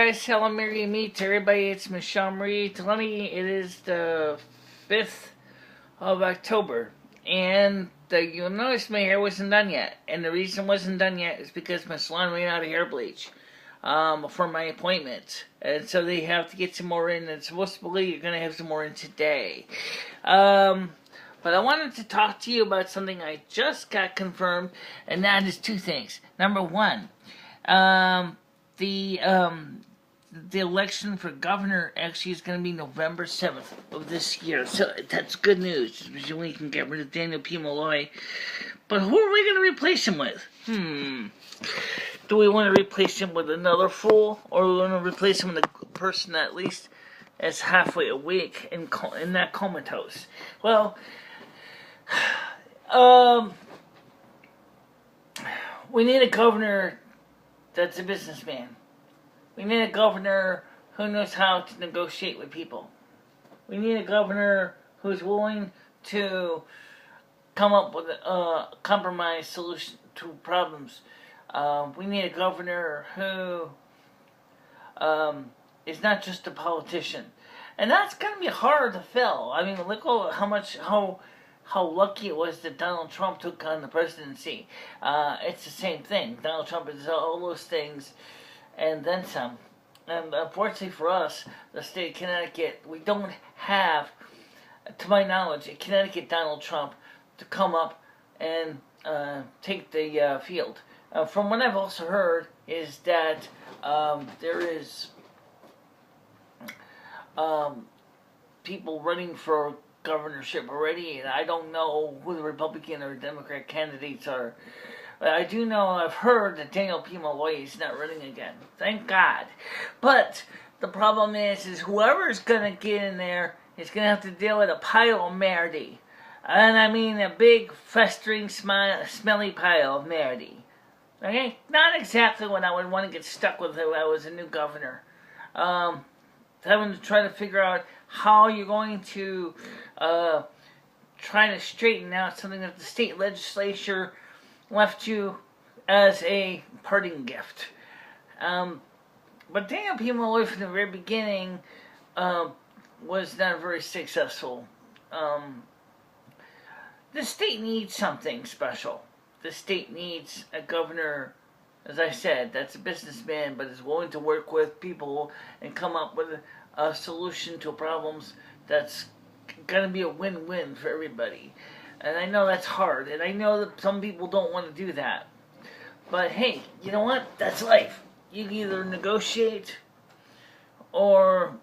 Guys, hello, Mary and me to everybody. It's MicheleMarieDalene. It is the 5th of October, and you'll notice my hair wasn't done yet. And the reason it wasn't done yet is because my salon ran out of hair bleach for my appointment, and so they have to get some more in. And supposedly you're gonna have some more in today. But I wanted to talk to you about something I just got confirmed, and that is two things. Number one, the election for governor actually is going to be November 7th of this year. So that's good news. We can get rid of Daniel P. Malloy. But who are we going to replace him with? Do we want to replace him with another fool? Or do we want to replace him with a person that at least is halfway awake and not comatose? Well, we need a governor that's a businessman. We need a governor who knows how to negotiate with people. We need a governor who's willing to come up with a compromise solution to problems. We need a governor who is not just a politician. And that's going to be hard to fill. I mean, look how lucky it was that Donald Trump took on the presidency. It's the same thing. Donald Trump is all those things and then some. And unfortunately for us, the state of Connecticut, we don't have, to my knowledge, a Connecticut Donald Trump to come up and take the field. From what I've also heard is that there is people running for governorship already, and I don't know who the Republican or Democrat candidates are. But I do know, I've heard that Daniel P. Malloy is not running again. Thank God. But the problem is whoever's going to get in there is going to have to deal with a pile of merdy. And I mean a big, festering, smelly pile of merdy. Okay? Not exactly what I would want to get stuck with if I was a new governor. Having to try to figure out how you're going to try to straighten out something that the state legislature left you as a parting gift. But Daniel P. Malloy from the very beginning was not very successful. The state needs something special. The state needs a governor, as I said, that's a businessman but is willing to work with people and come up with a solution to problems that's going to be a win-win for everybody. And I know that's hard, and I know that some people don't want to do that. But hey, you know what? That's life. You can either negotiate, or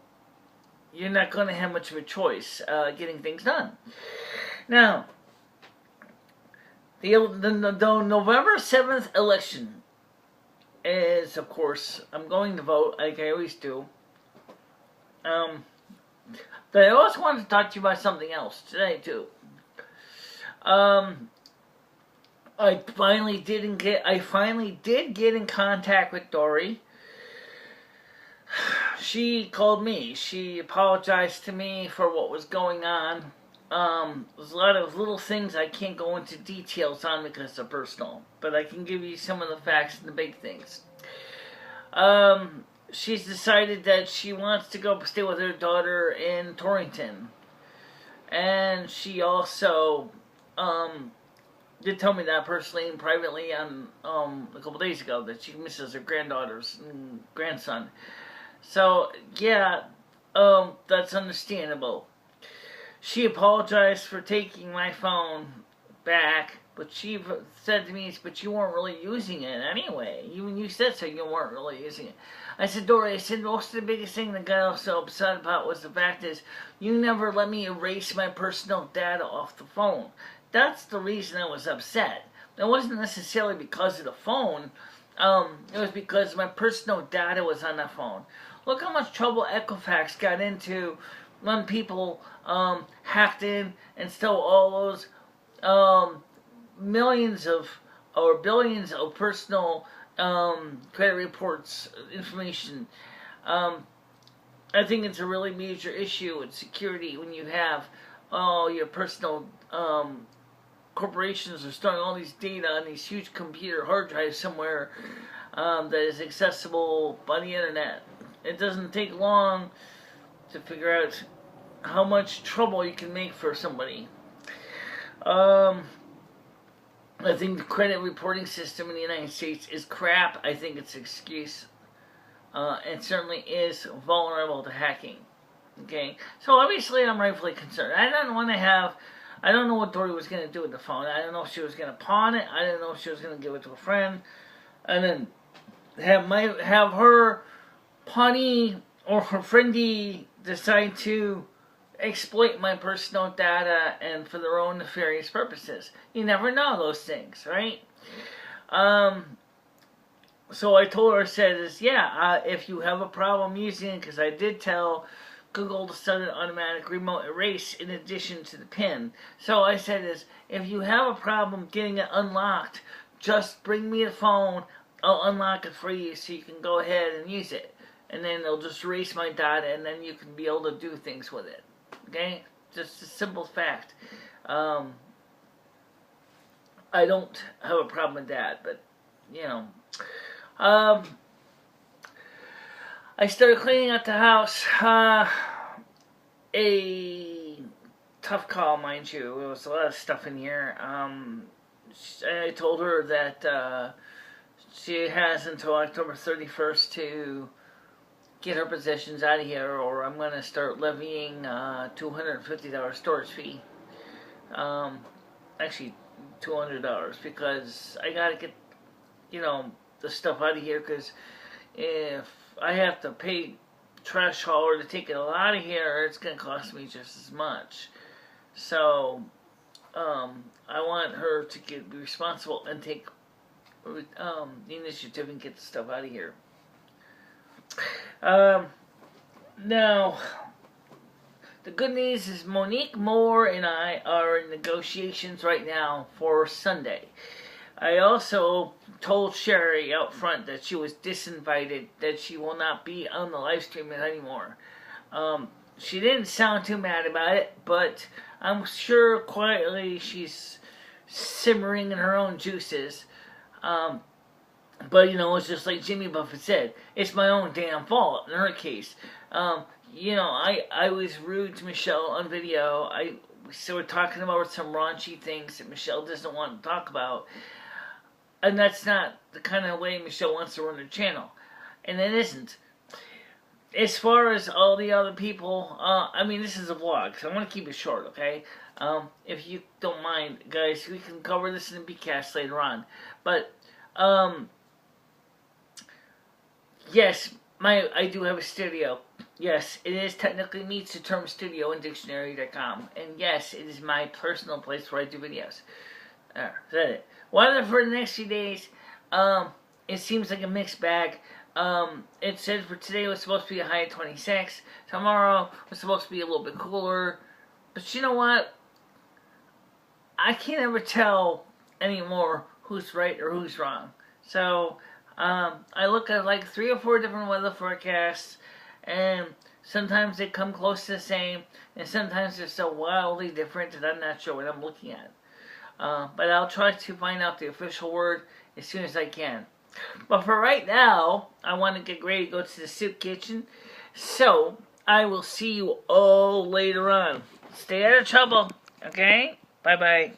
you're not going to have much of a choice getting things done. Now, the November 7th election is, of course, I'm going to vote, like I always do. But I also wanted to talk to you about something else today, too. I finally did get in contact with Dory. She called me. She apologized to me for what was going on. There's a lot of little things I can't go into details on because they're personal, but I can give you some of the facts and the big things. She's decided that she wants to go stay with her daughter in Torrington. And she also did tell me that personally and privately on a couple days ago, that she misses her granddaughters and grandson. So yeah, that's understandable. She apologized for taking my phone back, but she said to me, but you weren't really using it anyway. Even you said so, you weren't really using it. I said, Dory, I said, most of the biggest thing that got so upset about was the fact is, you never let me erase my personal data off the phone. That's the reason I was upset. It wasn't necessarily because of the phone. It was because my personal data was on the phone. Look how much trouble Equifax got into when people hacked in and stole all those millions of or billions of personal credit reports information. I think it's a really major issue in security when you have all your personal corporations are storing all these data on these huge computer hard drives somewhere that is accessible by the internet. it doesn't take long to figure out how much trouble you can make for somebody. I think the credit reporting system in the United States is crap. I think it's an excuse. It certainly is vulnerable to hacking. Okay, so obviously I'm rightfully concerned. I don't know what Dory was going to do with the phone. I don't know if she was going to pawn it. I didn't know if she was going to give it to a friend. And then have her pawnee or her friendie decide to exploit my personal data and for their own nefarious purposes. You never know those things, right? So I told her, I said, if you have a problem using it, because I did tell Google to set an automatic remote erase in addition to the PIN. So I said if you have a problem getting it unlocked, just bring me the phone, I'll unlock it for you so you can go ahead and use it. And then they'll just erase my data and then you can be able to do things with it. Okay? Just a simple fact. I don't have a problem with that, but, you know. I started cleaning out the house. A tough call, mind you. There was a lot of stuff in here. I told her that she has until October 31st to get her possessions out of here, or I'm going to start levying $250 storage fee. Actually, $200, because I got to get, the stuff out of here, because if I have to pay trash hauler to take it all out of here, it's going to cost me just as much. So, I want her to be responsible and take the initiative and get the stuff out of here. Now, the good news is Monique-Moore and I are in negotiations right now for Sunday. I also told Sheri out front that she was disinvited, that she will not be on the live stream anymore. She didn't sound too mad about it, but I'm sure quietly she's simmering in her own juices. But, it's just like Jimmy Buffett said, it's my own damn fault in her case. I was rude to Michelle on video. So we're talking about some raunchy things that Michelle doesn't want to talk about. And that's not the kind of way Michelle wants to run her channel. And it isn't. As far as all the other people, this is a vlog, so I'm going to keep it short, okay? If you don't mind, guys, we can cover this in the BCast later on. But, yes, I do have a studio. Yes, it is technically meets the term studio in dictionary.com. And yes, it is my personal place where I do videos. Is that it? Weather for the next few days, it seems like a mixed bag. It said for today it was supposed to be a high of 26. Tomorrow was supposed to be a little bit cooler. But you know what? I can't ever tell anymore who's right or who's wrong. So, I look at like 3 or 4 different weather forecasts, and sometimes they come close to the same, and sometimes they're so wildly different that I'm not sure what I'm looking at. But I'll try to find out the official word as soon as I can. But for right now, I want to get ready to go to the soup kitchen. So, I will see you all later on. Stay out of trouble, okay? Bye-bye.